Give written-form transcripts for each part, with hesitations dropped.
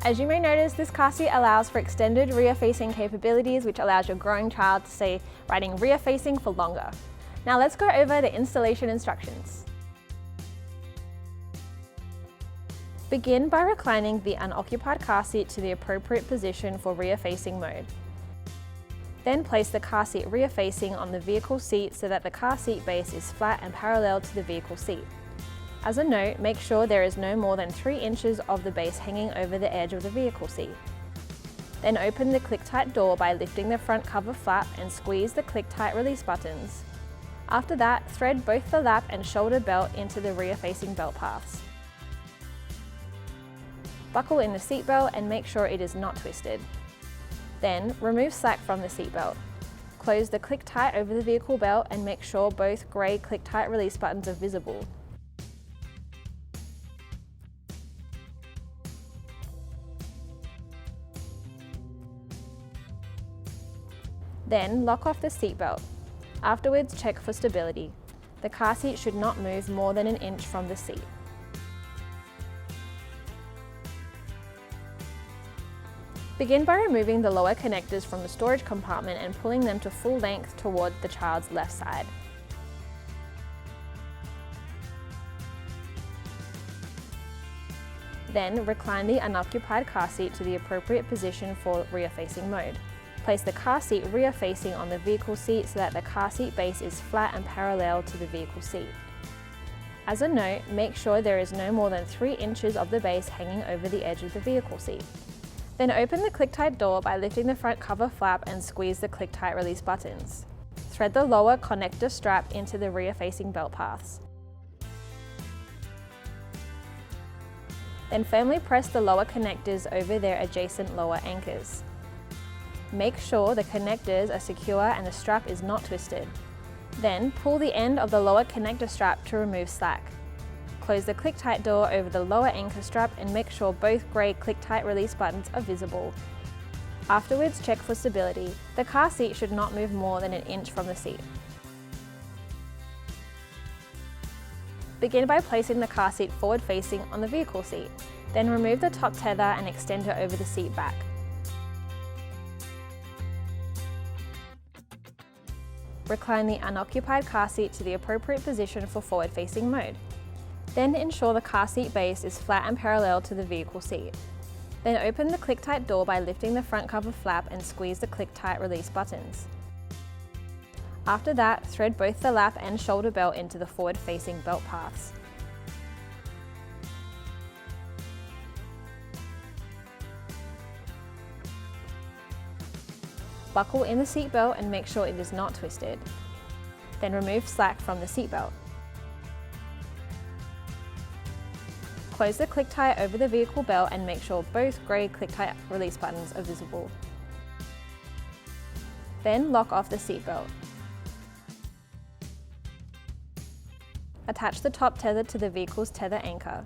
As you may notice, this car seat allows for extended rear-facing capabilities, which allows your growing child to stay riding rear-facing for longer. Now let's go over the installation instructions. Begin by reclining the unoccupied car seat to the appropriate position for rear-facing mode. Then place the car seat rear-facing on the vehicle seat so that the car seat base is flat and parallel to the vehicle seat. As a note, make sure there is no more than 3 inches of the base hanging over the edge of the vehicle seat. Then open the click-tight door by lifting the front cover flap and squeeze the click-tight release buttons. After that, thread both the lap and shoulder belt into the rear-facing belt paths. Buckle in the seatbelt and make sure it is not twisted. Then, remove slack from the seatbelt. Close the click-tight over the vehicle belt and make sure both grey click-tight release buttons are visible. Then, lock off the seatbelt. Afterwards, check for stability. The car seat should not move more than an inch from the seat. Begin by removing the lower connectors from the storage compartment and pulling them to full length toward the child's left side. Then, recline the unoccupied car seat to the appropriate position for rear-facing mode. Place the car seat rear-facing on the vehicle seat so that the car seat base is flat and parallel to the vehicle seat. As a note, make sure there is no more than 3 inches of the base hanging over the edge of the vehicle seat. Then open the click-tight door by lifting the front cover flap and squeeze the click-tight release buttons. Thread the lower connector strap into the rear-facing belt paths. Then firmly press the lower connectors over their adjacent lower anchors. Make sure the connectors are secure and the strap is not twisted. Then pull the end of the lower connector strap to remove slack. Close the click-tight door over the lower anchor strap and make sure both grey click-tight release buttons are visible. Afterwards, check for stability. The car seat should not move more than an inch from the seat. Begin by placing the car seat forward-facing on the vehicle seat. Then remove the top tether and extend it over the seat back. Recline the unoccupied car seat to the appropriate position for forward-facing mode. Then ensure the car seat base is flat and parallel to the vehicle seat. Then open the click-tight door by lifting the front cover flap and squeeze the click-tight release buttons. After that, thread both the lap and shoulder belt into the forward-facing belt paths. Buckle in the seat belt and make sure it is not twisted. Then remove slack from the seat belt. Close the click-tie over the vehicle belt and make sure both grey click-tie release buttons are visible. Then lock off the seat belt. Attach the top tether to the vehicle's tether anchor.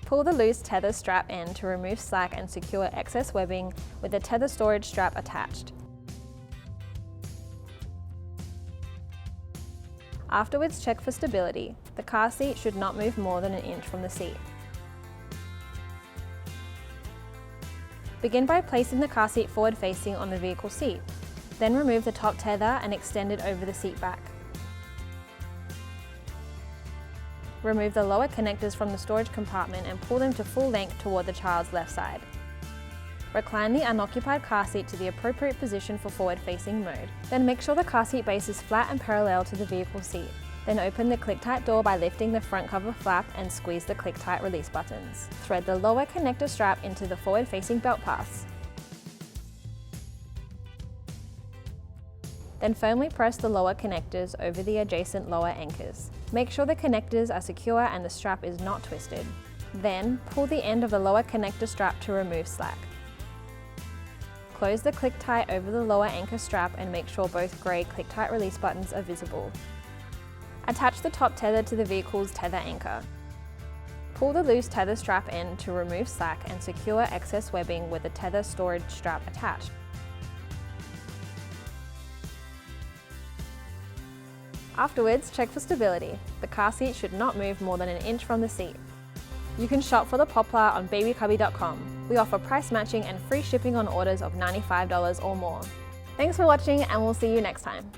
Pull the loose tether strap end to remove slack and secure excess webbing with the tether storage strap attached. Afterwards, check for stability. The car seat should not move more than an inch from the seat. Begin by placing the car seat forward-facing on the vehicle seat. Then remove the top tether and extend it over the seat back. Remove the lower connectors from the storage compartment and pull them to full length toward the child's left side. Recline the unoccupied car seat to the appropriate position for forward-facing mode. Then make sure the car seat base is flat and parallel to the vehicle seat. Then open the click-tight door by lifting the front cover flap and squeeze the click-tight release buttons. Thread the lower connector strap into the forward-facing belt paths. Then firmly press the lower connectors over the adjacent lower anchors. Make sure the connectors are secure and the strap is not twisted. Then pull the end of the lower connector strap to remove slack. Close the click-tie over the lower anchor strap and make sure both grey click-tight release buttons are visible. Attach the top tether to the vehicle's tether anchor. Pull the loose tether strap end to remove slack and secure excess webbing with the tether storage strap attached. Afterwards, check for stability. The car seat should not move more than an inch from the seat. You can shop for the Poplar on babycubby.com. We offer price matching and free shipping on orders of $95 or more. Thanks for watching, and we'll see you next time.